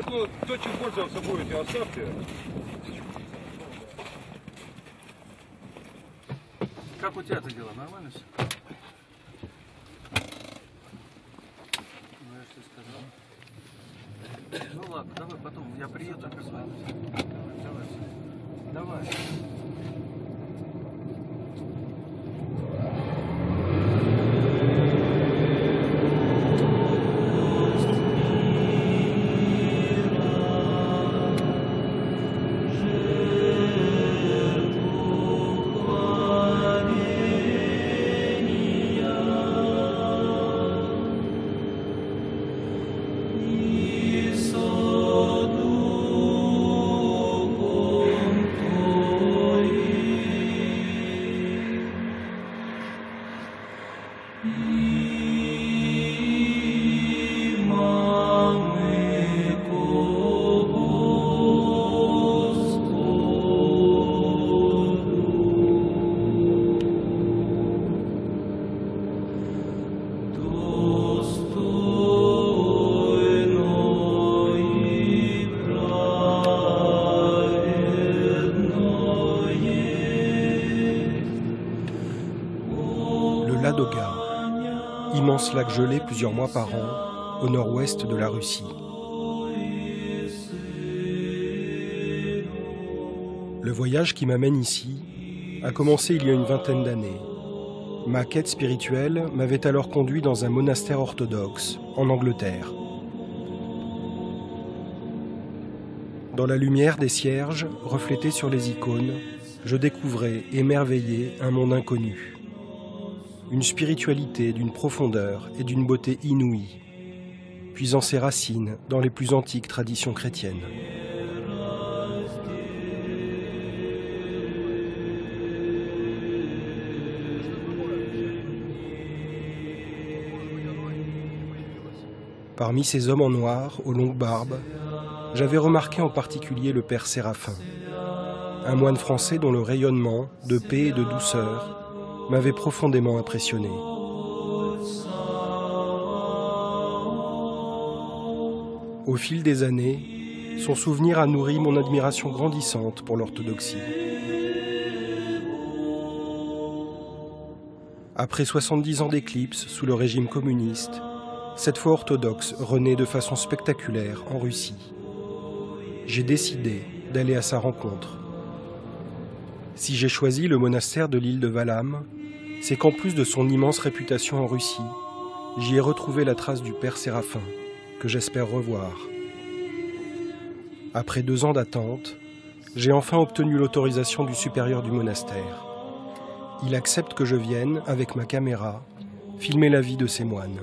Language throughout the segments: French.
Кто чем пользоваться будете, оставьте. Как у тебя это дело? Нормально все? Ну, я что сказал. Ну ладно, давай потом. Я приеду, так посмотрю. Давай. Давай. Ladoga, immense lac gelé plusieurs mois par an, au nord-ouest de la Russie. Le voyage qui m'amène ici a commencé il y a une vingtaine d'années. Ma quête spirituelle m'avait alors conduit dans un monastère orthodoxe, en Angleterre. Dans la lumière des cierges, reflétée sur les icônes, je découvrais, émerveillé, un monde inconnu. Une spiritualité d'une profondeur et d'une beauté inouïe, puisant ses racines dans les plus antiques traditions chrétiennes. Parmi ces hommes en noir, aux longues barbes, j'avais remarqué en particulier le père Séraphin, un moine français dont le rayonnement de paix et de douceur m'avait profondément impressionné. Au fil des années, son souvenir a nourri mon admiration grandissante pour l'orthodoxie. Après 70 ans d'éclipse sous le régime communiste, cette foi orthodoxe renaît de façon spectaculaire en Russie. J'ai décidé d'aller à sa rencontre. Si j'ai choisi le monastère de l'île de Valam, c'est qu'en plus de son immense réputation en Russie, j'y ai retrouvé la trace du père Séraphin, que j'espère revoir. Après 2 ans d'attente, j'ai enfin obtenu l'autorisation du supérieur du monastère. Il accepte que je vienne, avec ma caméra, filmer la vie de ces moines.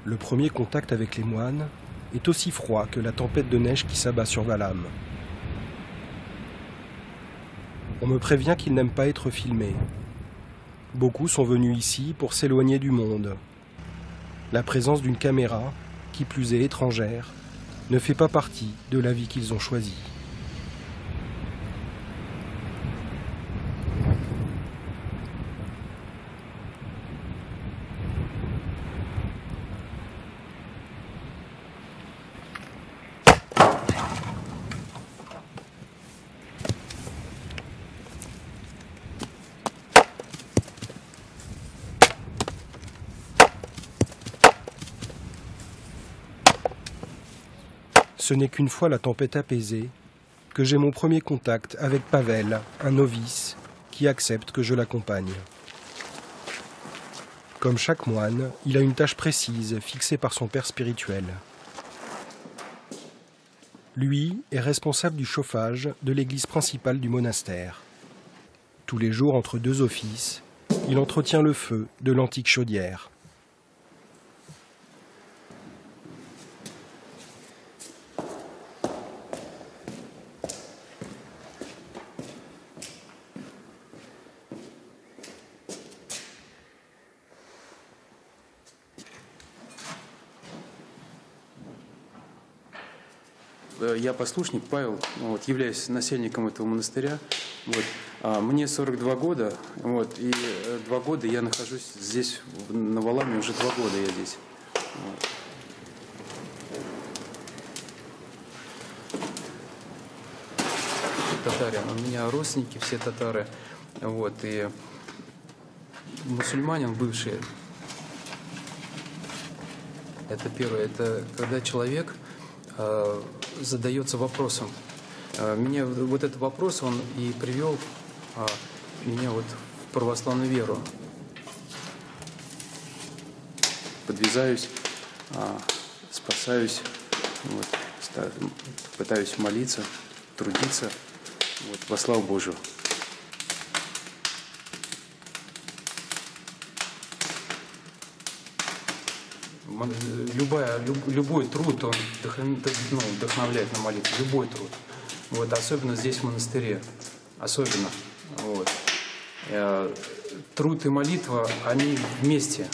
Le premier contact avec les moines est aussi froid que la tempête de neige qui s'abat sur Valam. On me prévient qu'ils n'aiment pas être filmés. Beaucoup sont venus ici pour s'éloigner du monde. La présence d'une caméra, qui plus est étrangère, ne fait pas partie de la vie qu'ils ont choisie. Ce n'est qu'une fois la tempête apaisée que j'ai mon premier contact avec Pavel, un novice, qui accepte que je l'accompagne. Comme chaque moine, il a une tâche précise fixée par son père spirituel. Lui est responsable du chauffage de l'église principale du monastère. Tous les jours, entre 2 offices, il entretient le feu de l'antique chaudière. я послушник Павел, вот, являюсь насельником этого монастыря. Вот. Мне 42 года, вот, и 2 года я нахожусь здесь, на Валааме, уже 2 года я здесь. Вот. Татарин, у меня родственники все татары, вот, и мусульманин бывший. Это первое, это когда человек задается вопросом. Меня вот этот вопрос, он и привел меня вот в православную веру. Подвязаюсь, спасаюсь, вот, пытаюсь молиться, трудиться, вот, во славу Божию. Любой труд, он вдохновляет на молитву, любой труд. Вот, особенно здесь, в монастыре. Особенно. Вот. Труд и молитва, они вместе.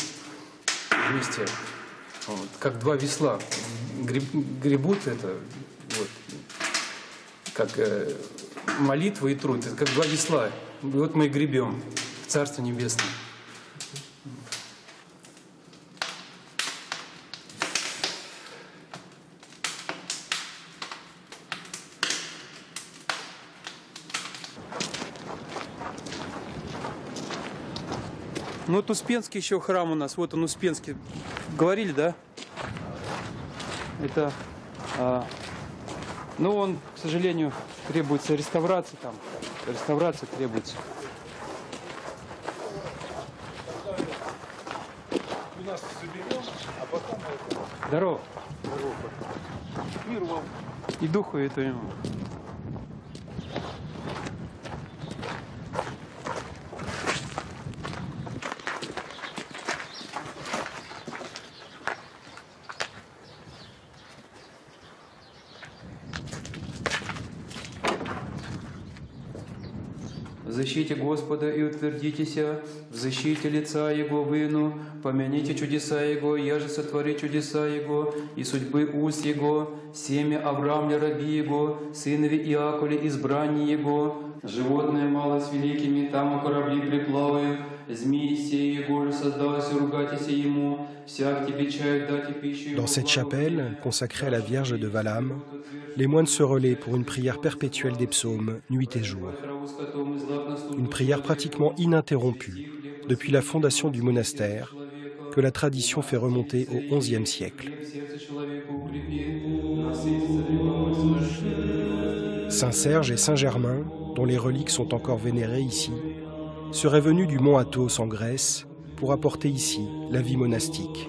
Вот, как 2 весла. Гребут это, вот, как молитва и труд. Это как 2 весла. И вот мы и гребем в Царство Небесное. Ну вот Успенский еще храм у нас, вот он Успенский. Говорили, да? Это, ну он, к сожалению, требуется реставрации там. Реставрация требуется. Здорово. Мир вам. И духу и твоему. В защите Господа и утвердитесь, в защите лица Его выну, помяните чудеса Его, яже сотвори чудеса Его, и судьбы уст Его, семя Авраамля раби Его, сынове Иаковле избрание Его, животное мало с великими, там у корабли приплавают, змеи сей Его же создалось, ругайтесь Ему, всяк тебе чай дайте пищу. Dans cette chapelle, consacrée à la Vierge de Valaam, les moines se relaient pour une prière perpétuelle des psaumes, nuit et jour. Une prière pratiquement ininterrompue depuis la fondation du monastère, que la tradition fait remonter au XIe siècle. Saint Serge et Saint Germain, dont les reliques sont encore vénérées ici, seraient venus du mont Athos en Grèce pour apporter ici la vie monastique.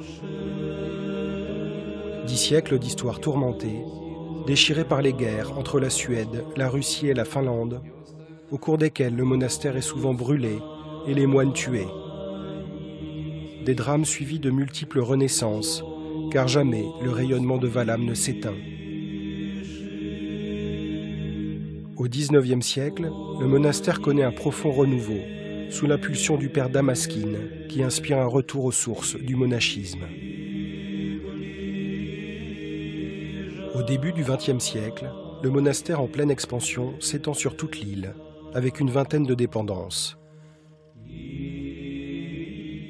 10 siècles d'histoire tourmentée, déchirée par les guerres entre la Suède, la Russie et la Finlande, au cours desquelles le monastère est souvent brûlé et les moines tués. Des drames suivis de multiples renaissances, car jamais le rayonnement de Valaam ne s'éteint. Au XIXe siècle, le monastère connaît un profond renouveau, sous l'impulsion du père Damaskine, qui inspire un retour aux sources du monachisme. Au début du XXe siècle, le monastère en pleine expansion s'étend sur toute l'île, avec une vingtaine de dépendances.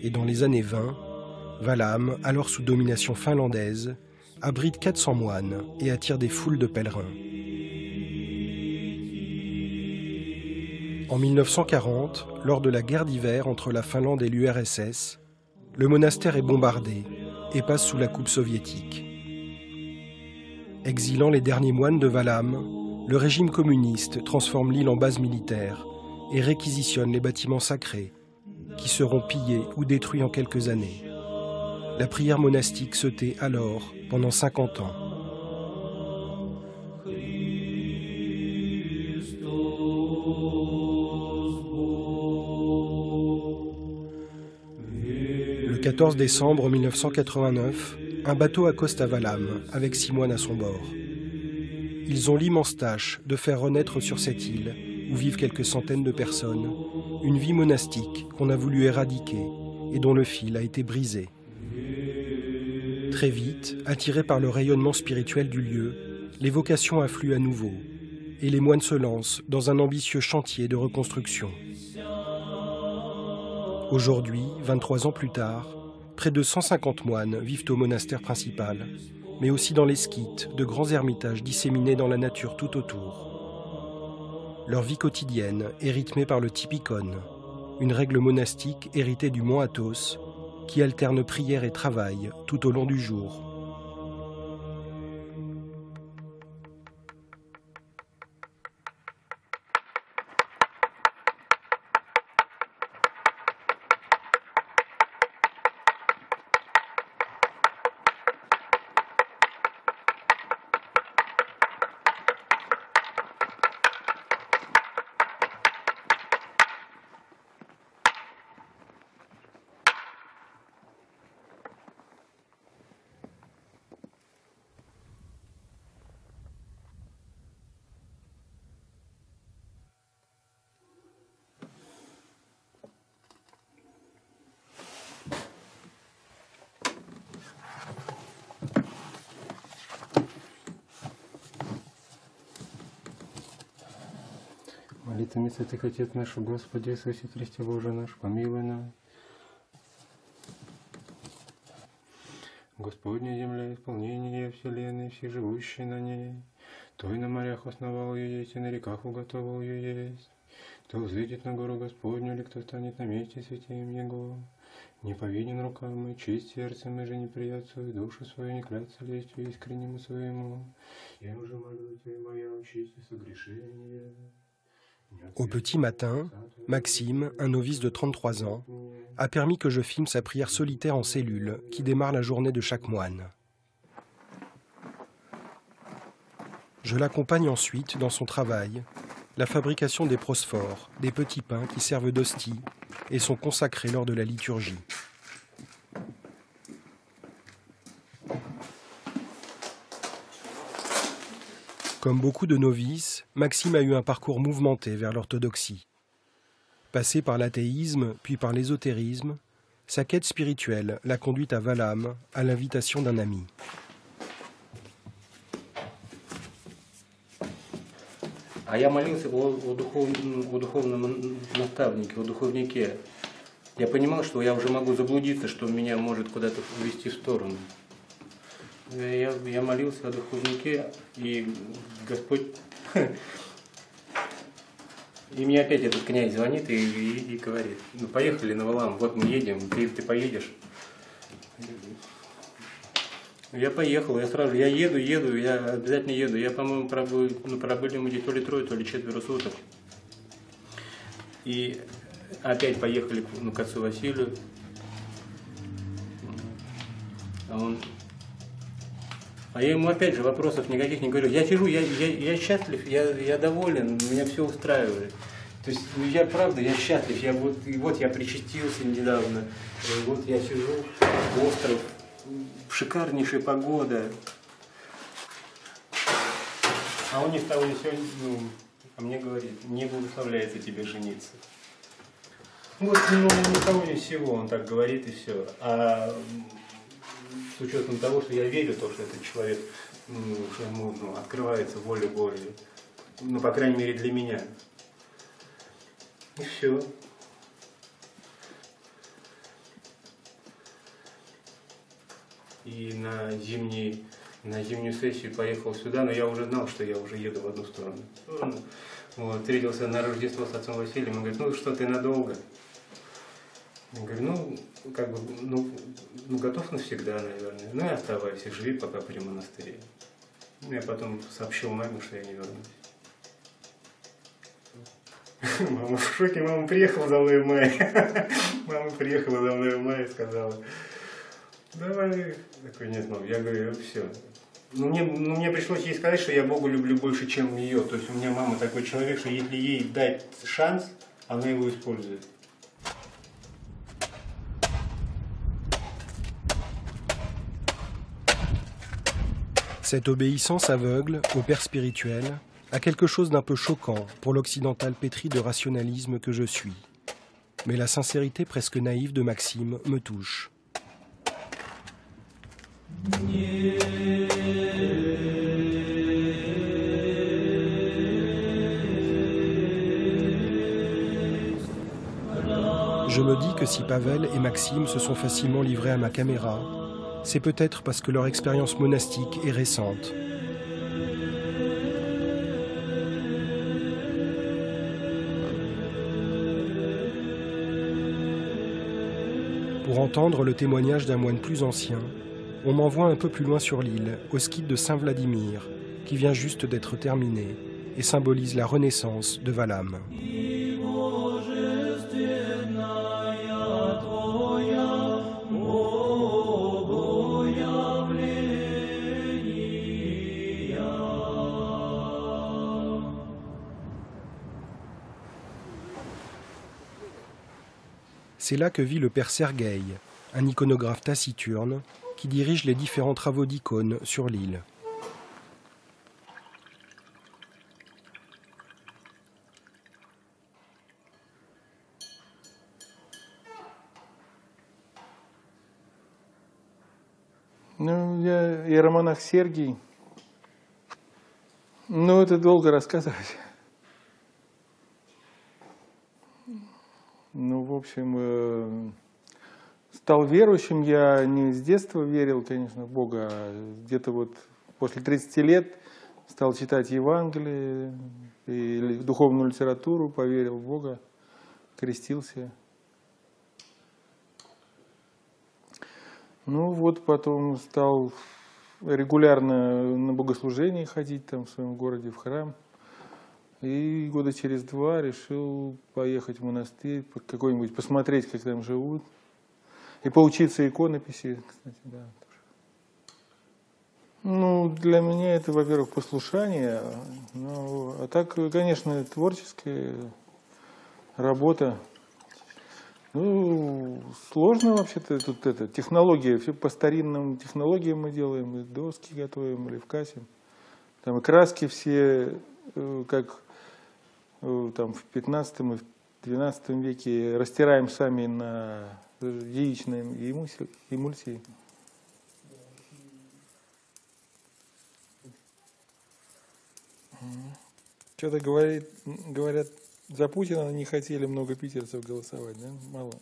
Et dans les années 20, Valaam, alors sous domination finlandaise, abrite 400 moines et attire des foules de pèlerins. En 1940, lors de la guerre d'hiver entre la Finlande et l'URSS, le monastère est bombardé et passe sous la coupe soviétique. Exilant les derniers moines de Valaam, le régime communiste transforme l'île en base militaire et réquisitionne les bâtiments sacrés, qui seront pillés ou détruits en quelques années. La prière monastique se tait alors pendant 50 ans. Le 14 décembre 1989, un bateau accoste à Valaam avec 6 moines à son bord. Ils ont l'immense tâche de faire renaître sur cette île, où vivent quelques centaines de personnes, une vie monastique qu'on a voulu éradiquer et dont le fil a été brisé. Très vite, attirés par le rayonnement spirituel du lieu, les vocations affluent à nouveau et les moines se lancent dans un ambitieux chantier de reconstruction. Aujourd'hui, 23 ans plus tard, près de 150 moines vivent au monastère principal, mais aussi dans les skythes, de grands ermitages disséminés dans la nature tout autour. Leur vie quotidienne est rythmée par le typikon, une règle monastique héritée du mont Athos, qui alterne prière et travail tout au long du jour. Молитвами святых Отец наш, Господи Иисусе Христе Боже наш, помилуй нас. Господня земля, исполнение вселенной, все живущие на ней. То и на морях основал ее есть, и на реках уготовал ее есть. Кто взойдет на гору Господню, или кто станет на месте святым Его. Не повинен рукам и честь сердцем, и же не прият свою душу свою, не кляться лестью искреннему своему. Я уже молю Тебя, моя очисти согрешение. Au petit matin, Maxime, un novice de 33 ans, a permis que je filme sa prière solitaire en cellule qui démarre la journée de chaque moine. Je l'accompagne ensuite dans son travail, la fabrication des prosphores, des petits pains qui servent d'hostie et sont consacrés lors de la liturgie. Comme beaucoup de novices, Maxime a eu un parcours mouvementé vers l'orthodoxie. Passé par l'athéisme, puis par l'ésotérisme, sa quête spirituelle l'a conduite à Valham, à l'invitation d'un ami. А я молился о духовном наставнике, о духовнике. Я понимал, что я уже могу заблудиться, что меня может куда-то увести в сторону. Я молился о духовнике, и Господь... И мне опять этот князь звонит и говорит: ну поехали на Валаам, вот мы едем, ты поедешь. Я поехал, я сразу, я еду, я обязательно еду. Я, по-моему, пробыли мы то ли 3, то ли 4 суток. И опять поехали к отцу Василию. А я ему опять же вопросов никаких не говорю. Я сижу, я счастлив, я доволен, меня все устраивает. То есть, ну, я правда, я счастлив. Вот я причастился недавно. Вот я сижу, остров, шикарнейшая погода. А он ни с того ни с сего, а мне говорит: не благословляется тебе жениться. Вот, ни с того ни с сего он так говорит, и все. А с учетом того, что я верю в то, что этот человек, что ему открывается воля Божья, ну, по крайней мере, для меня. И все. И на зимнюю сессию поехал сюда, но я уже знал, что я уже еду в одну сторону. Вот, встретился на Рождество с отцом Василием, он говорит: ну что, ты надолго? Я говорю: ну, как бы, ну, готов навсегда, наверное. Ну и оставайся, живи пока при монастыре. Я потом сообщил маме, что я не вернусь. Мама в шоке, мама приехала за мной в мае. Мама приехала за мной в мае и сказала: давай. Такой: нет, мам, я говорю: все. Мне пришлось ей сказать, что я Бога люблю больше, чем ее. То есть у меня мама такой человек, что если ей дать шанс, она его использует. Cette obéissance aveugle au père spirituel a quelque chose d'un peu choquant pour l'occidental pétri de rationalisme que je suis. Mais la sincérité presque naïve de Maxime me touche. Je me dis que si Pavel et Maxime se sont facilement livrés à ma caméra, c'est peut-être parce que leur expérience monastique est récente. Pour entendre le témoignage d'un moine plus ancien, on m'envoie un peu plus loin sur l'île, au ski de Saint-Vladimir, qui vient juste d'être terminé et symbolise la renaissance de Valam. C'est là que vit le père Sergueï, un iconographe taciturne qui dirige les différents travaux d'icônes sur l'île. Ну, я иеромонах Сергий. Ну, это долго рассказывать. Ну, в общем, стал верующим я не с детства верил, конечно, в Бога, а где-то вот после 30 лет стал читать Евангелие и духовную литературу, поверил в Бога, крестился. Ну вот потом стал регулярно на богослужение ходить там в своем городе, в храм. И года через 2 решил поехать в монастырь, какой-нибудь посмотреть, как там живут. И поучиться иконописи, кстати, да. Ну, для меня это, во-первых, послушание. Ну, а так, конечно, творческая работа. Ну, сложно вообще-то тут это. Технология, все по старинным технологиям мы делаем, и доски готовим, или вкасим. Там и краски все, как там в 15 и в 12 веке, растираем сами на яичной эмульсии. Что-то говорят, за Путина не хотели много питерцев голосовать, да? Мало.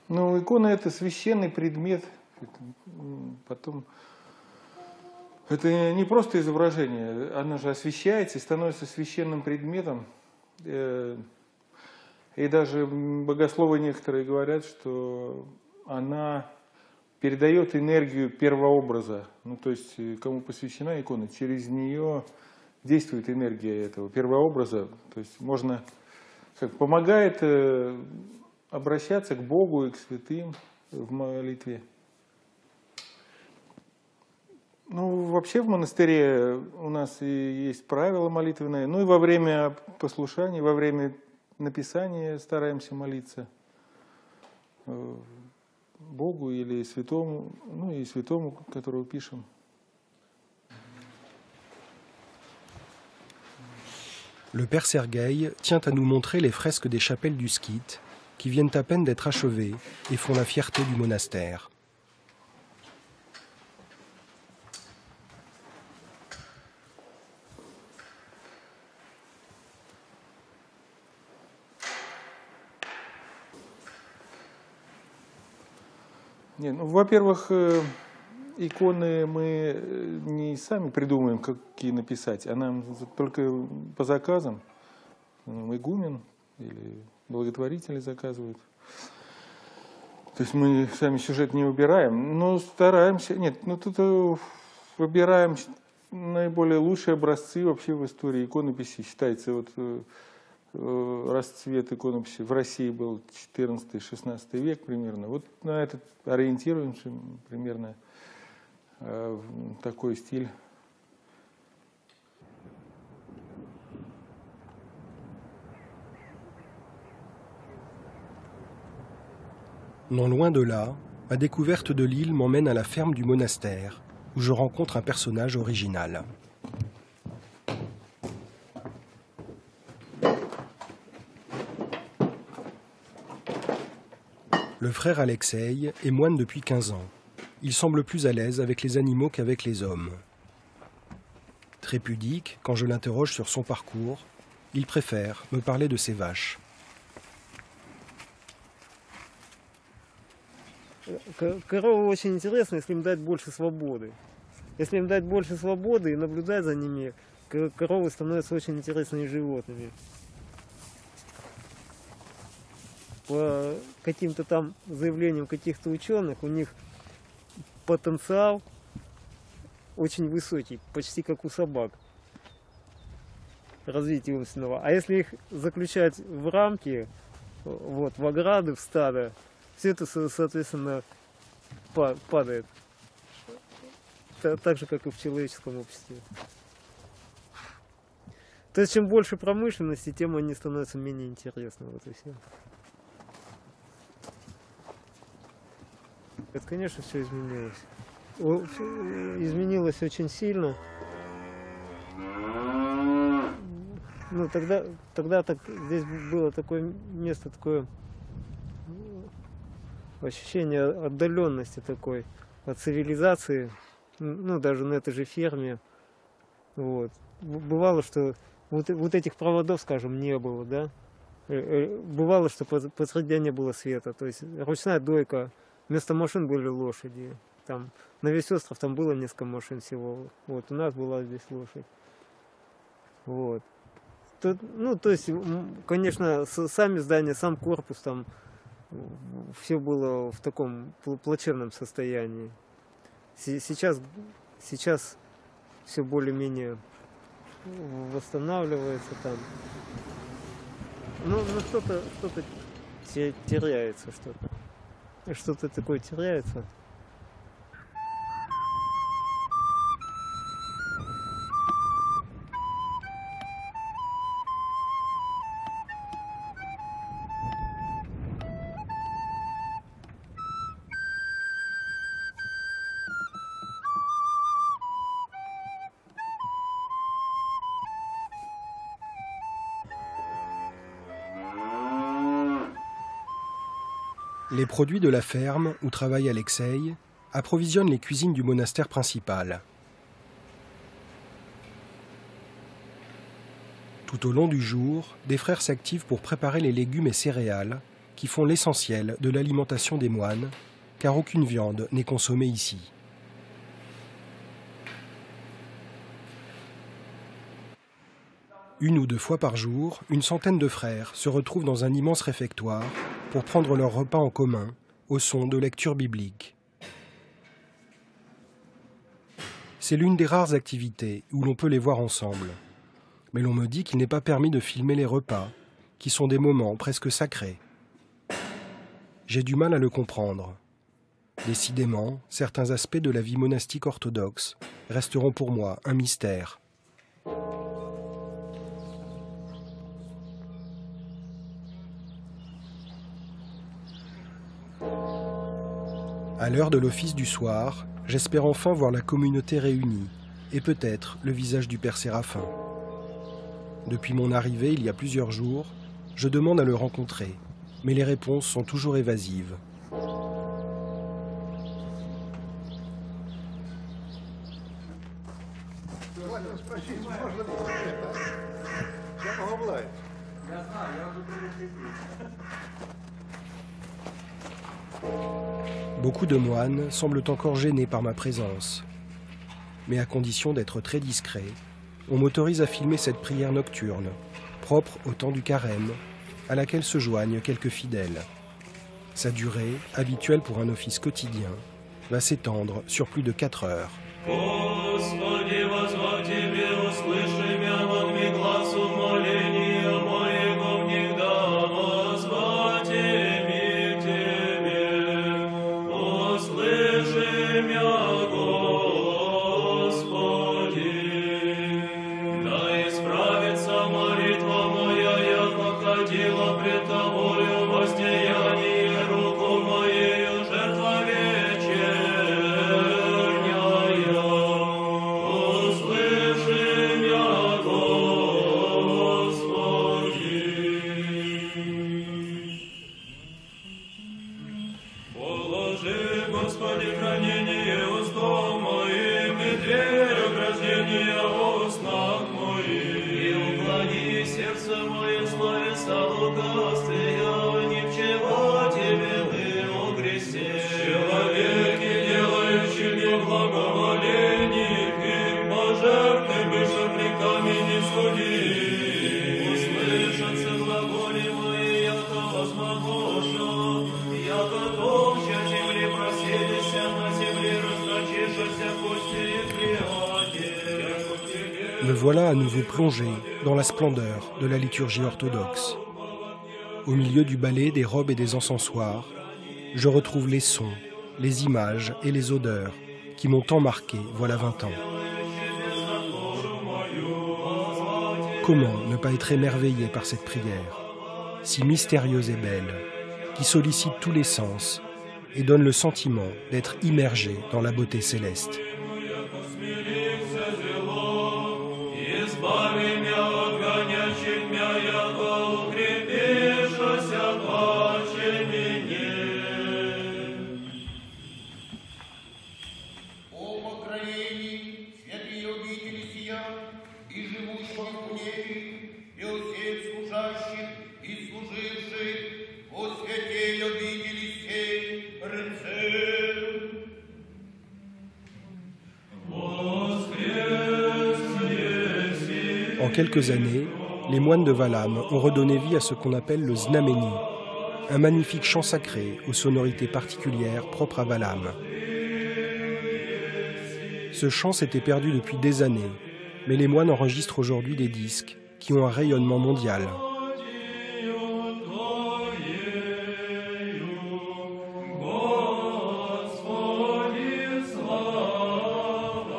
Ну, икона — это священный предмет. Потом это не просто изображение, оно же освящается и становится священным предметом. И даже богословы некоторые говорят, что она передает энергию первообраза. Ну, то есть, кому посвящена икона, через нее действует энергия этого первообраза. То есть, можно, как помогает обращаться к Богу и к святым в молитве. Ну, вообще в монастыре у нас и есть правила молитвенные. Ну и во время послушания, во время написания стараемся молиться Богу или святому, ну и святому, которого pишем. Le père Sergueï tient à nous montrer les fresques des chapelles du Skit qui viennent à peine d'être achevées et font la fierté du monastère. Не, ну, во-первых, иконы мы не сами придумаем, какие написать, а нам только по заказам. Игумен или благотворители заказывают. То есть мы сами сюжет не выбираем, но стараемся. Нет, ну тут выбираем наиболее лучшие образцы вообще в истории иконописи. Считается, вот расцвет иконописи в России был 14-16 век примерно. Вот на этот ориентируемся примерно такой стиль. Non loin de là, ma découverte de l'île m'emmène à la ferme du monastère, où je rencontre un personnage original. Le frère Alexei est moine depuis 15 ans. Il semble plus à l'aise avec les animaux qu'avec les hommes. Très pudique, quand je l'interroge sur son parcours, il préfère me parler de ses vaches. Коровы очень интересны, если им дать больше свободы. Если им дать больше свободы и наблюдать за ними, коровы становятся очень интересными животными. По каким-то там заявлениям каких-то ученых, у них потенциал очень высокий, почти как у собак, развития умственного. А если их заключать в рамки, вот, в ограды, в стадо, все это, соответственно, падает. Так же, как и в человеческом обществе. То есть, чем больше промышленности, тем они становятся менее интересны. Вот и все. Это, конечно, все изменилось. Изменилось очень сильно. Ну, тогда так, здесь было такое место, такое ощущение отдаленности такой от цивилизации. Ну, даже на этой же ферме. Вот. Бывало, что вот этих проводов, скажем, не было, да. Бывало, что посреди дня не было света. То есть ручная дойка. Вместо машин были лошади. Там, на весь остров там было несколько машин всего. Вот, у нас была здесь лошадь. Вот. Ну, то есть, конечно, сами здания, сам корпус, там все было в таком плачевном состоянии. Сейчас все более-менее восстанавливается там. Ну что-то теряется, что-то такое теряется. Les produits de la ferme où travaille Alexei approvisionnent les cuisines du monastère principal. Tout au long du jour, des frères s'activent pour préparer les légumes et céréales qui font l'essentiel de l'alimentation des moines, car aucune viande n'est consommée ici. Une ou deux fois par jour, une centaine de frères se retrouvent dans un immense réfectoire pour prendre leur repas en commun, au son de lectures bibliques. C'est l'une des rares activités où l'on peut les voir ensemble. Mais l'on me dit qu'il n'est pas permis de filmer les repas, qui sont des moments presque sacrés. J'ai du mal à le comprendre. Décidément, certains aspects de la vie monastique orthodoxe resteront pour moi un mystère. À l'heure de l'office du soir, j'espère enfin voir la communauté réunie et peut-être le visage du Père Séraphin. Depuis mon arrivée il y a plusieurs jours, je demande à le rencontrer, mais les réponses sont toujours évasives. Beaucoup de moines semblent encore gênés par ma présence. Mais à condition d'être très discret, on m'autorise à filmer cette prière nocturne, propre au temps du carême, à laquelle se joignent quelques fidèles. Sa durée, habituelle pour un office quotidien, va s'étendre sur plus de 4 heures. Услыши Me voilà à nouveau plongé dans la splendeur de la liturgie orthodoxe. Au milieu du ballet des robes et des encensoirs, je retrouve les sons, les images et les odeurs qui m'ont tant marqué voilà 20 ans. Comment ne pas être émerveillé par cette prière, si mystérieuse et belle, qui sollicite tous les sens et donne le sentiment d'être immergé dans la beauté céleste. En quelques années, les moines de Vallam ont redonné vie à ce qu'on appelle le znameni, un magnifique chant sacré aux sonorités particulières propres à Vallam. Ce chant s'était perdu depuis des années, mais les moines enregistrent aujourd'hui des disques qui ont un rayonnement mondial.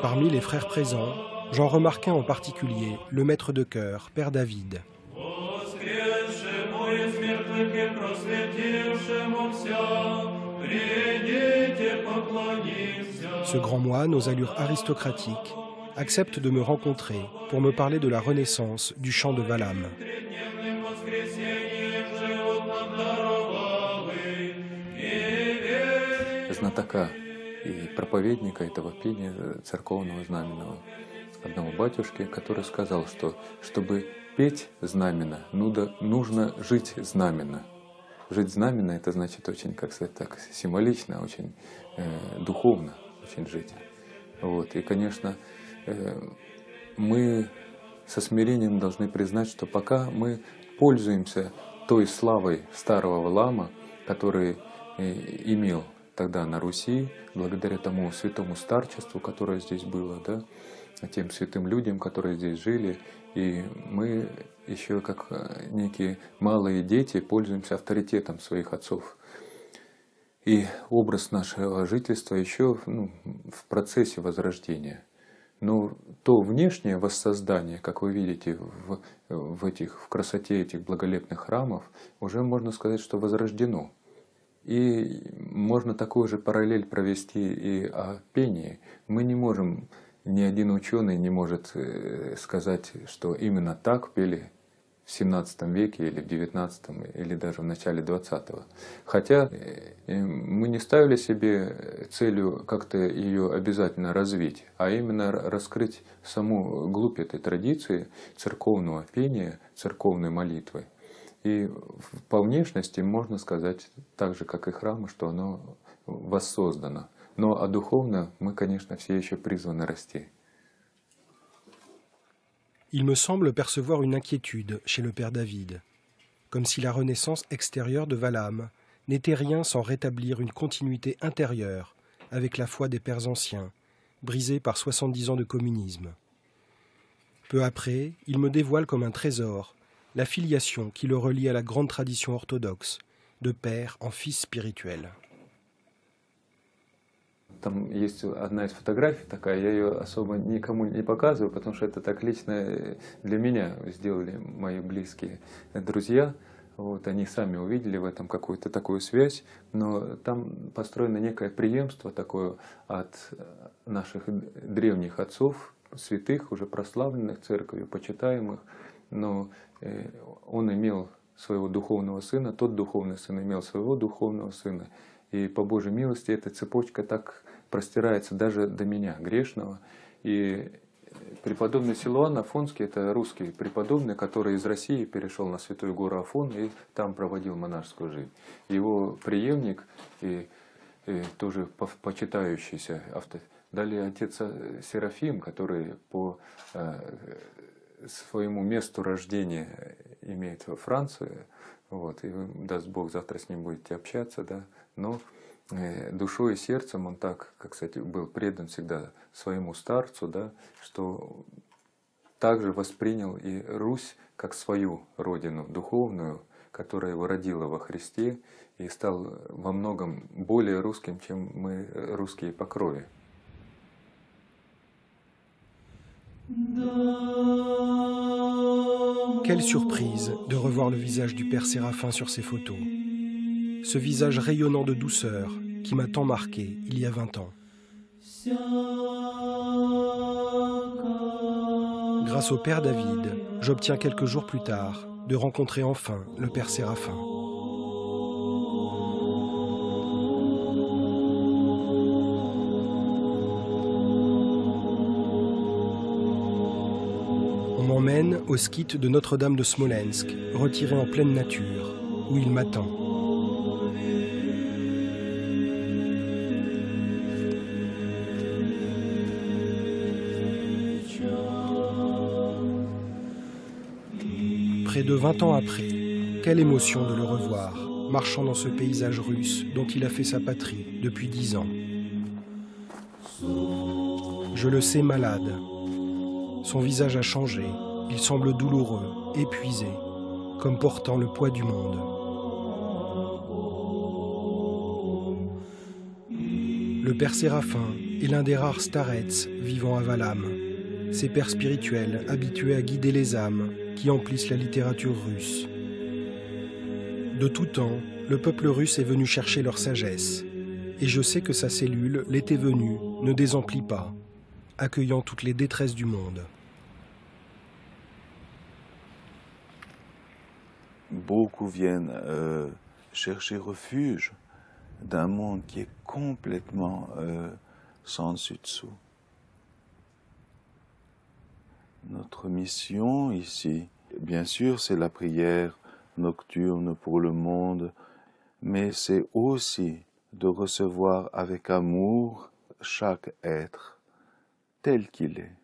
Parmi les frères présents, j'en remarquai en particulier le maître de chœur, Père David. Ce grand moine aux allures aristocratiques accepte de me rencontrer pour me parler de la renaissance du chant de Vallam. Знатока и проповедника этого пения церковного знаменного, одного батюшки, который сказал, что чтобы петь знамена, нужно жить знамена. Жить знамена — это значит очень, как сказать так, символично, очень духовно, очень жить. Вот. И, конечно, мы со смирением должны признать, что пока мы пользуемся той славой старого Валаама, который имел тогда на Руси, благодаря тому святому старчеству, которое здесь было, да, тем святым людям, которые здесь жили, и мы еще как некие малые дети пользуемся авторитетом своих отцов. И образ нашего жительства еще в процессе возрождения. Но то внешнее воссоздание, как вы видите в красоте этих благолепных храмов, уже можно сказать, что возрождено. И можно такую же параллель провести и о пении. Мы не можем, ни один ученый не может сказать, что именно так пели в 17 веке или в 19 или даже в начале 20-го. Хотя мы не ставили себе целью как-то ее обязательно развить, а именно раскрыть саму глубь этой традиции церковного пения, церковной молитвы. И по внешности можно сказать так же, как и храмы, что оно воссоздано. Но а духовно мы, конечно, все еще призваны расти. Il me semble percevoir une inquiétude chez le Père David, comme si la renaissance extérieure de Vallam n'était rien sans rétablir une continuité intérieure avec la foi des pères anciens, brisée par 70 ans de communisme. Peu après, il me dévoile comme un trésor la filiation qui le relie à la grande tradition orthodoxe, de père en fils spirituel. Там есть одна из фотографий такая, я ее особо никому не показываю, потому что это так лично для меня сделали мои близкие друзья. Вот, они сами увидели в этом какую-то такую связь, но там построено некое преемство такое от наших древних отцов, святых, уже прославленных церковью, почитаемых. Но он имел своего духовного сына, тот духовный сын имел своего духовного сына. И по Божьей милости эта цепочка так простирается даже до меня, грешного. И преподобный Силуан Афонский, это русский преподобный, который из России перешел на Святую гору Афон и там проводил монашескую жизнь. Его преемник и тоже почитающийся далее отец Серафим, который по своему месту рождения имеет во Франции, вот, и даст Бог, завтра с ним будете общаться, да, но душой и сердцем он так, как, кстати, был предан всегда своему старцу, да, что также воспринял и Русь как свою родину духовную, которая его родила во Христе, и стал во многом более русским, чем мы, русские по крови. Quelle surprise de revoir le visage du père Séraphin sur ces photos. Ce visage rayonnant de douceur qui m'a tant marqué il y a 20 ans. Grâce au père David, j'obtiens quelques jours plus tard de rencontrer enfin le père Séraphin. On m'emmène au skite de Notre-Dame de Smolensk, retiré en pleine nature, où il m'attend. Près de 20 ans après, quelle émotion de le revoir, marchant dans ce paysage russe dont il a fait sa patrie depuis 10 ans. Je le sais malade. Son visage a changé, il semble douloureux, épuisé, comme portant le poids du monde. Le père Séraphin est l'un des rares starets vivant à Valam, ces pères spirituels habitués à guider les âmes qui emplissent la littérature russe. De tout temps, le peuple russe est venu chercher leur sagesse, et je sais que sa cellule, l'été venu, ne désemplit pas, accueillant toutes les détresses du monde. Beaucoup viennent chercher refuge d'un monde qui est complètement sans dessus-dessous. Notre mission ici, bien sûr, c'est la prière nocturne pour le monde, mais c'est aussi de recevoir avec amour chaque être tel qu'il est,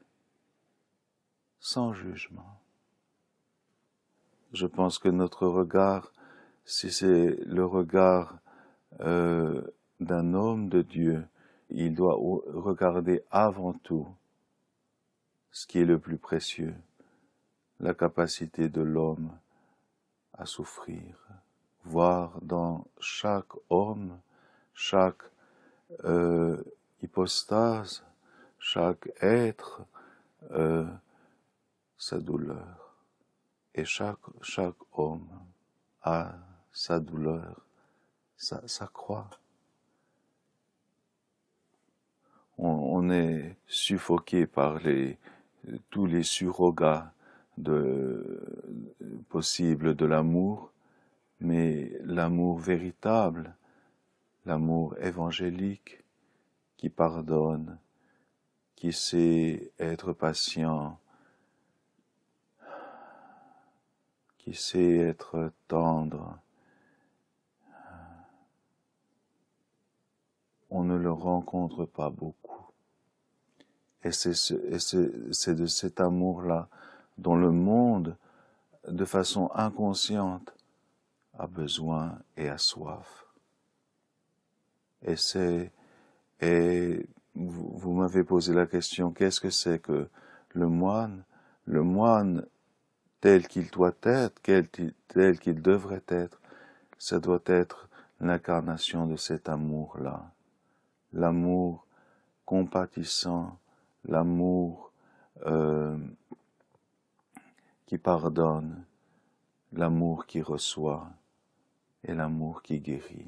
sans jugement. Je pense que notre regard, si c'est le regard d'un homme de Dieu, il doit regarder avant tout ce qui est le plus précieux, la capacité de l'homme à souffrir, voir dans chaque homme, chaque hypostase, chaque être, sa douleur. Et chaque homme a sa douleur, sa croix. On est suffoqué par tous les surrogats possibles de l'amour, mais l'amour véritable, l'amour évangélique qui pardonne, qui sait être patient, qui sait être tendre, on ne le rencontre pas beaucoup. Et c'est de cet amour-là dont le monde, de façon inconsciente, a besoin et a soif. Et vous m'avez posé la question, qu'est-ce que c'est que le moine? Le moine, tel qu'il doit être, tel qu'il devrait être, ça doit être l'incarnation de cet amour-là. L'amour compatissant, l'amour qui pardonne, l'amour qui reçoit et l'amour qui guérit.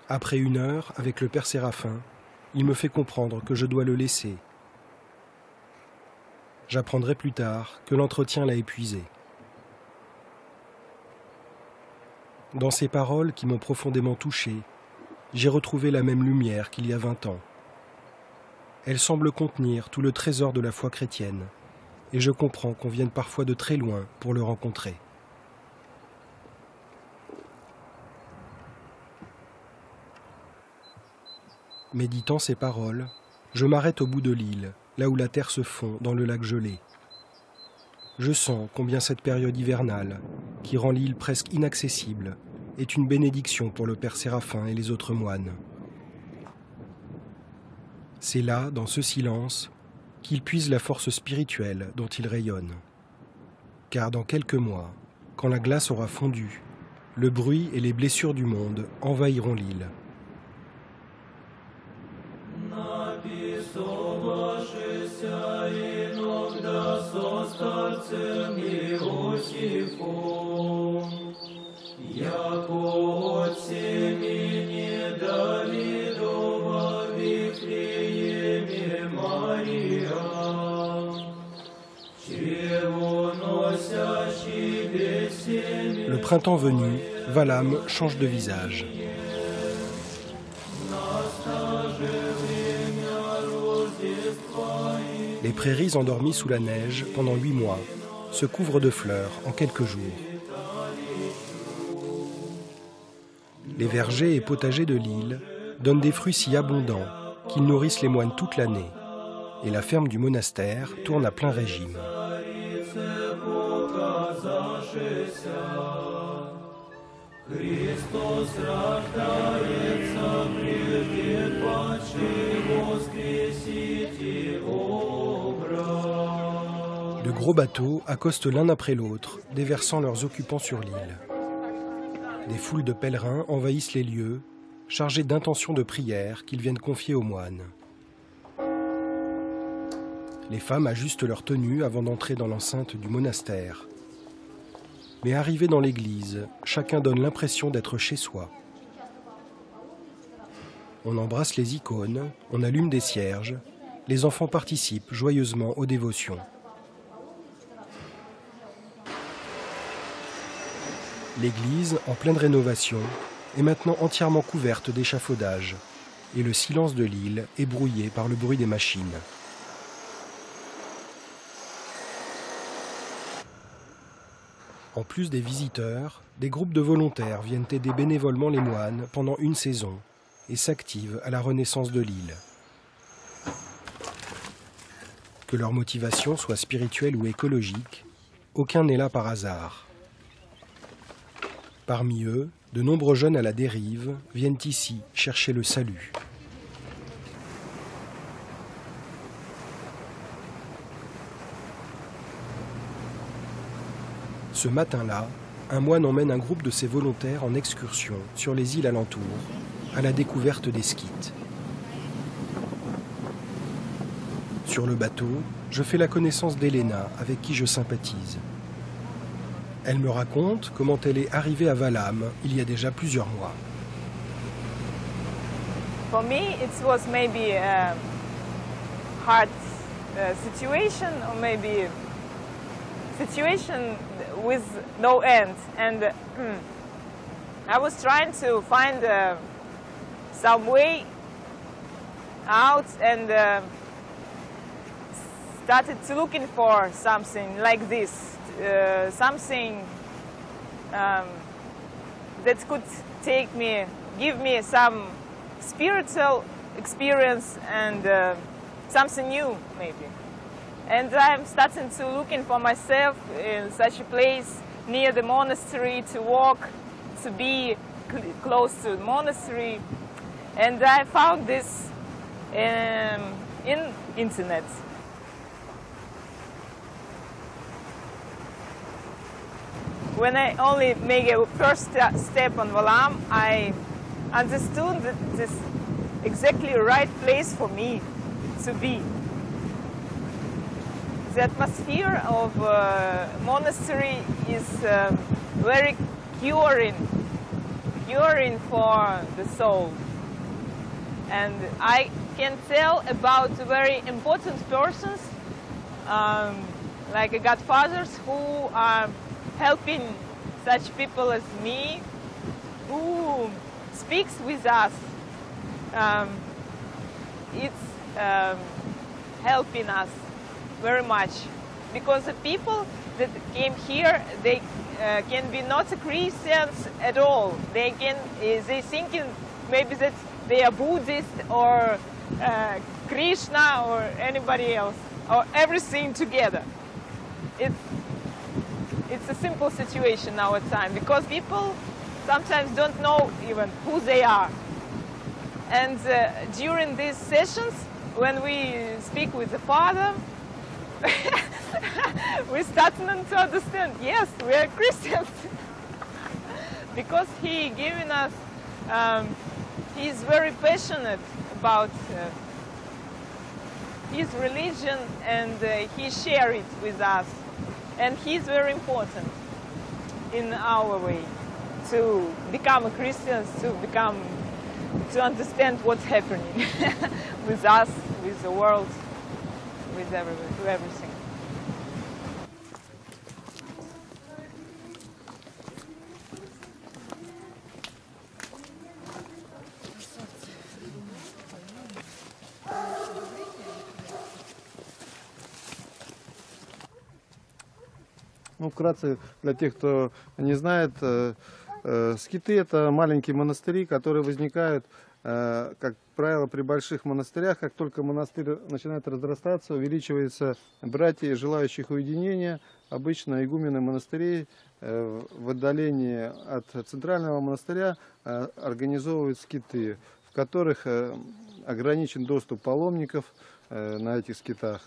Après 1 heure, avec le père Séraphin, il me fait comprendre que je dois le laisser. J'apprendrai plus tard que l'entretien l'a épuisé. Dans ces paroles qui m'ont profondément touché, j'ai retrouvé la même lumière qu'il y a 20 ans. Elle semble contenir tout le trésor de la foi chrétienne, et je comprends qu'on vienne parfois de très loin pour le rencontrer. Méditant ces paroles, Je m'arrête au bout de l'île, là où la terre se fond dans le lac gelé. Je sens combien cette période hivernale, qui rend l'île presque inaccessible, est une bénédiction pour le père Séraphin et les autres moines. C'est là, dans ce silence, qu'ils puisent la force spirituelle dont ils rayonnent. Car dans quelques mois, quand la glace aura fondu, le bruit et les blessures du monde envahiront l'île. Le printemps venu, Valham change de visage. Les prairies endormies sous la neige pendant 8 mois se couvrent de fleurs en quelques jours. Les vergers et potagers de l'île donnent des fruits si abondants qu'ils nourrissent les moines toute l'année, et la ferme du monastère tourne à plein régime. De gros bateaux accostent l'un après l'autre, déversant leurs occupants sur l'île. Des foules de pèlerins envahissent les lieux, chargés d'intentions de prière qu'ils viennent confier aux moines. Les femmes ajustent leur tenue avant d'entrer dans l'enceinte du monastère. Mais arrivés dans l'église, chacun donne l'impression d'être chez soi. On embrasse les icônes, on allume des cierges, les enfants participent joyeusement aux dévotions. L'église, en pleine rénovation, est maintenant entièrement couverte d'échafaudages, et le silence de l'île est brouillé par le bruit des machines. En plus des visiteurs, des groupes de volontaires viennent aider bénévolement les moines pendant une saison et s'activent à la renaissance de l'île. Que leur motivation soit spirituelle ou écologique, aucun n'est là par hasard. Parmi eux, de nombreux jeunes à la dérive viennent ici chercher le salut. Ce matin-là, un moine emmène un groupe de ses volontaires en excursion sur les îles alentours, à la découverte des skythes. Sur le bateau, je fais la connaissance d'Elena, avec qui je sympathise. Elle me raconte comment elle est arrivée à Valham il y a déjà plusieurs mois. For me, it was maybe a hard situation, or maybe situation with no end, and I was trying to find some way out, and started to looking for something like this, something that could give me some spiritual experience and something new, maybe. And I'm starting to looking for myself in such a place near the monastery to walk, to be close to the monastery. And I found this in internet. When I only make a first step on Valham, I understood that this is exactly the right place for me to be. The atmosphere of monastery is very curing for the soul. And I can tell about very important persons, like godfathers, who are helping such people as me, who speaks with us. It's helping us very much, because the people that came here, they can be not Christians at all. They thinking maybe that they are Buddhist or Krishna or anybody else, or everything together. It's a simple situation now at time, because people sometimes don't know even who they are. And during these sessions, when we speak with the Father, we're starting to understand, yes, we are Christians. Because he giving us, he's very passionate about his religion, and he shares it with us. And he's very important in our way to become a Christian, to understand what's happening with us, with the world, with everything. Ну, вкратце, для тех, кто не знает, скиты – это маленькие монастыри, которые возникают, как правило, при больших монастырях. Как только монастырь начинает разрастаться, увеличивается братья, желающих уединения. Обычно игумены монастырей в отдалении от центрального монастыря организовывают скиты, в которых ограничен доступ паломников на этих скитах.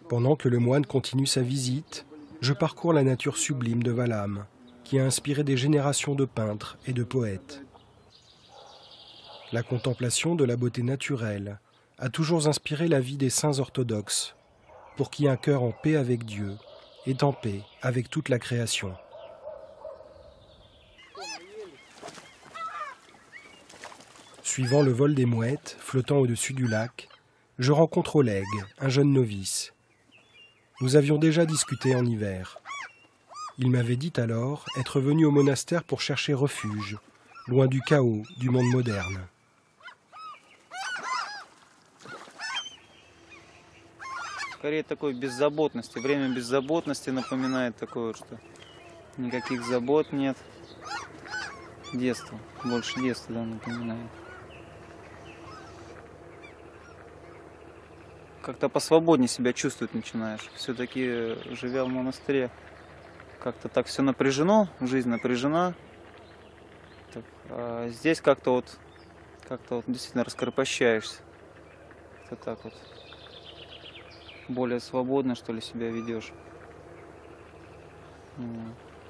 Pendant que le moine continue sa visite, je parcours la nature sublime de Valham, qui a inspiré des générations de peintres et de poètes. La contemplation de la beauté naturelle a toujours inspiré la vie des saints orthodoxes, pour qui un cœur en paix avec Dieu est en paix avec toute la création. Suivant le vol des mouettes flottant au-dessus du lac, je rencontre Oleg, un jeune novice. Nous avions déjà discuté en hiver. Il m'avait dit alors être venu au monastère pour chercher refuge, loin du chaos du monde moderne. Скорее такой беззаботности, время беззаботности напоминает такое, что никаких забот нет. Детство, больше детства, да, напоминает. Как-то посвободнее себя чувствовать начинаешь. Все-таки, живя в монастыре, как-то так все напряжено, жизнь напряжена. Так, а здесь как-то вот действительно раскрепощаешься. Как-то так вот. Более свободно, что ли, себя ведешь.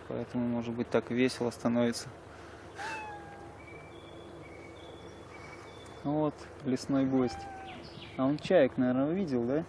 Поэтому, может быть, так весело становится. Вот, лесной гость. А он чаек, наверное, увидел, да?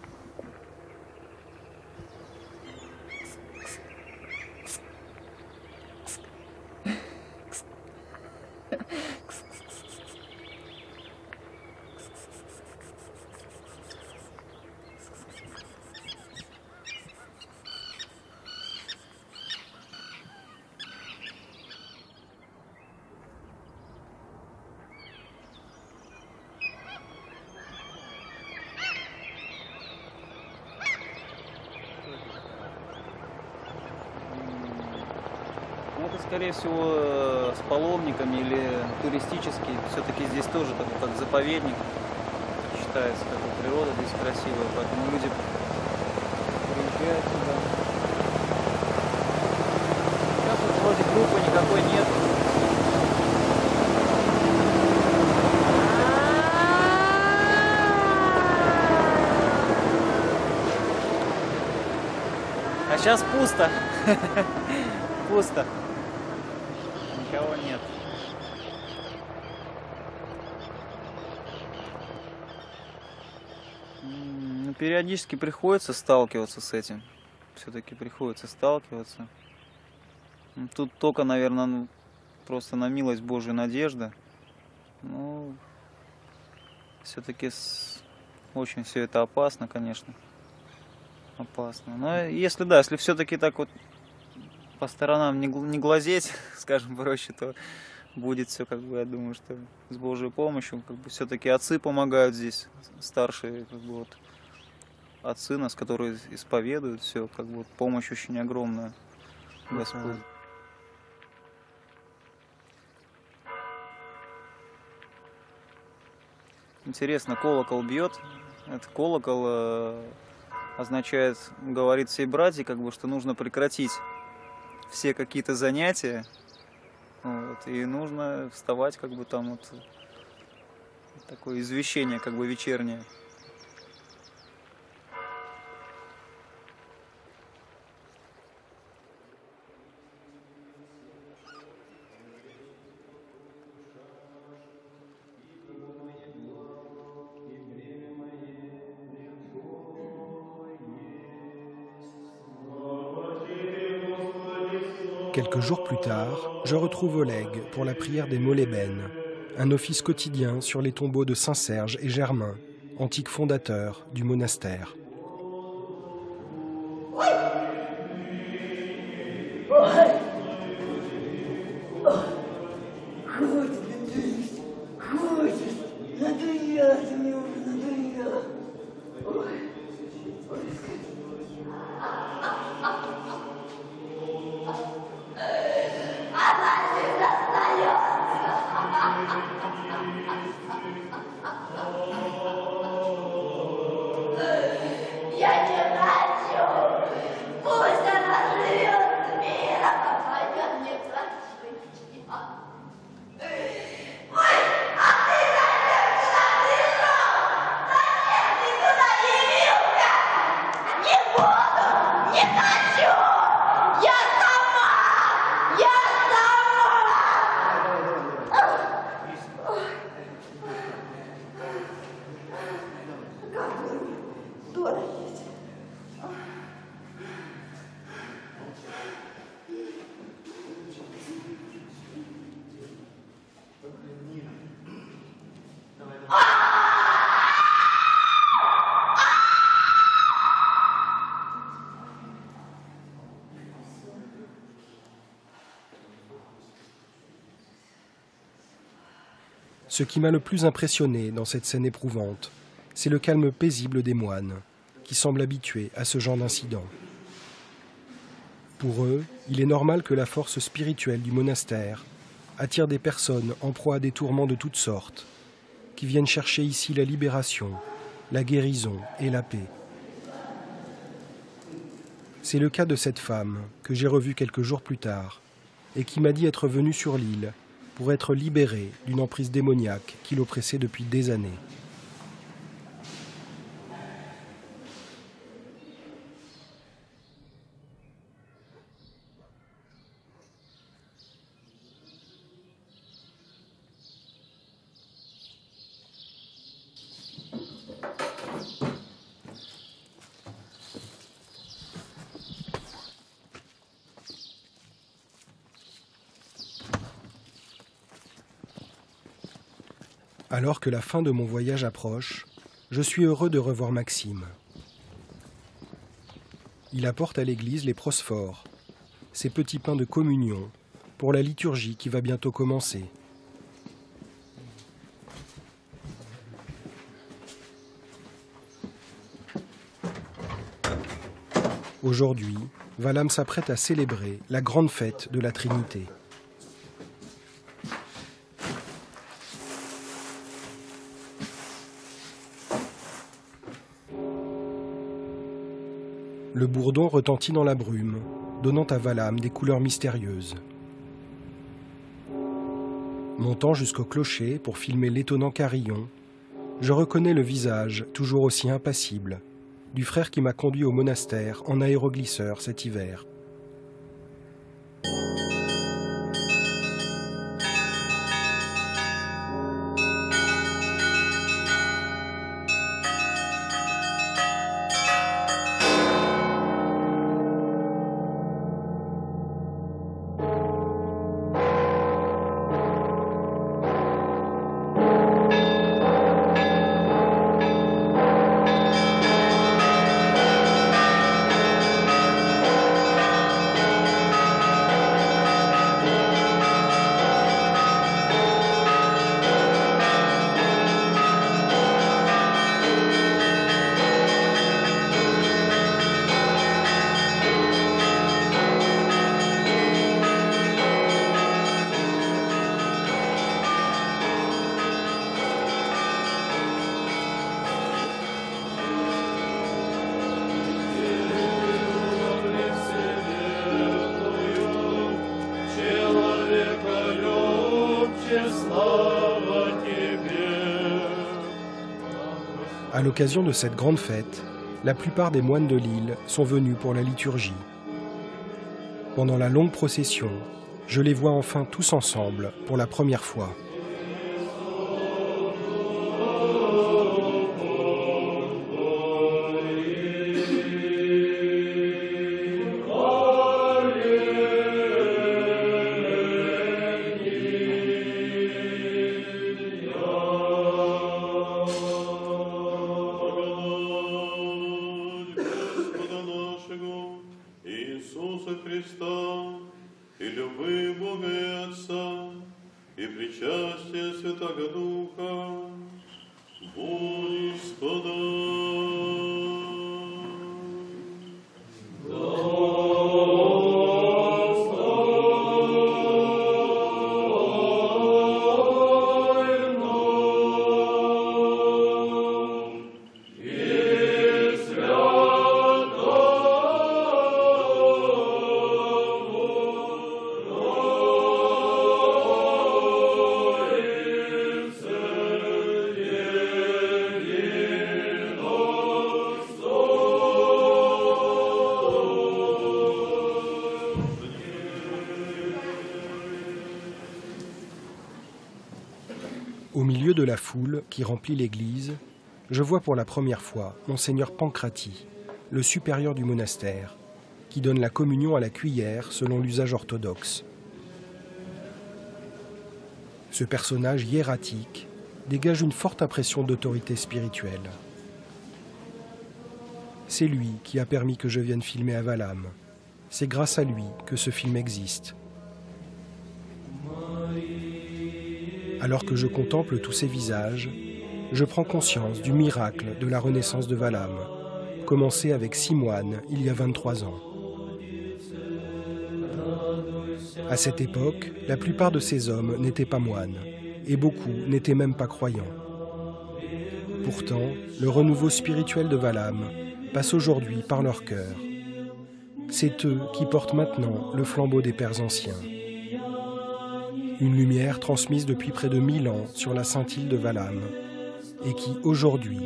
Это, скорее всего, с паломниками или туристический. Все-таки здесь тоже такой, как заповедник считается, такая природа здесь красивая, поэтому люди приезжают сюда. Сейчас вот вроде группы никакой нет. А сейчас пусто. Пусто. Никого нет. Ну, периодически приходится сталкиваться с этим. Все-таки приходится сталкиваться. Тут только, наверное, просто на милость Божию надежда. Ну, все-таки очень все это опасно, конечно. Опасно. Но если да, если все-таки так вот по сторонам не глазеть, скажем проще, то будет все, как бы, я думаю, что с Божьей помощью, как бы, все-таки отцы помогают здесь, старшие, как бы, вот, отцы нас, которые исповедуют, все, как бы, вот, помощь очень огромная, Господь. Интересно, колокол бьет. Этот колокол означает, говорит всей братьи, как бы, что нужно прекратить все какие-то занятия. Вот, и нужно вставать, как бы там вот такое извещение, как бы вечернее. Quelques jours plus tard, je retrouve Oleg pour la prière des Molébènes, un office quotidien sur les tombeaux de Saint-Serge et Germain, antiques fondateurs du monastère. Ce qui m'a le plus impressionné dans cette scène éprouvante, c'est le calme paisible des moines, qui semblent habitués à ce genre d'incident. Pour eux, il est normal que la force spirituelle du monastère attire des personnes en proie à des tourments de toutes sortes, qui viennent chercher ici la libération, la guérison et la paix. C'est le cas de cette femme que j'ai revue quelques jours plus tard et qui m'a dit être venue sur l'île pour être libérée d'une emprise démoniaque qui l'oppressait depuis des années. Alors que la fin de mon voyage approche, je suis heureux de revoir Maxime. Il apporte à l'église les prosphores, ces petits pains de communion, pour la liturgie qui va bientôt commencer. Aujourd'hui, Vallam s'apprête à célébrer la grande fête de la Trinité. Le bourdon retentit dans la brume, donnant à Vallam des couleurs mystérieuses. Montant jusqu'au clocher pour filmer l'étonnant carillon, je reconnais le visage, toujours aussi impassible, du frère qui m'a conduit au monastère en aéroglisseur cet hiver. À l'occasion de cette grande fête, la plupart des moines de l'île sont venus pour la liturgie. Pendant la longue procession, je les vois enfin tous ensemble pour la première fois. Au milieu de la foule qui remplit l'église, je vois pour la première fois Monseigneur Pancratie, le supérieur du monastère, qui donne la communion à la cuillère selon l'usage orthodoxe. Ce personnage hiératique dégage une forte impression d'autorité spirituelle. C'est lui qui a permis que je vienne filmer à Valham. C'est grâce à lui que ce film existe. Alors que je contemple tous ces visages, je prends conscience du miracle de la renaissance de Valham, commencé avec 6 moines il y a 23 ans. À cette époque, la plupart de ces hommes n'étaient pas moines, et beaucoup n'étaient même pas croyants. Pourtant, le renouveau spirituel de Valham passe aujourd'hui par leur cœur. C'est eux qui portent maintenant le flambeau des pères anciens. Une lumière transmise depuis près de 1000 ans sur la sainte île de Valham et qui, aujourd'hui,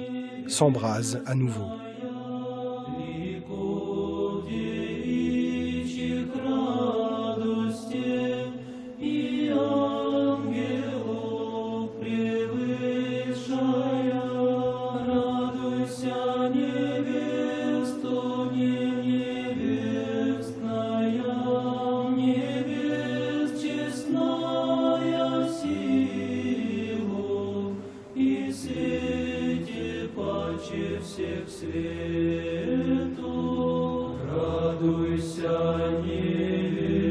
s'embrase à nouveau. всех свету, радуйся, невеста.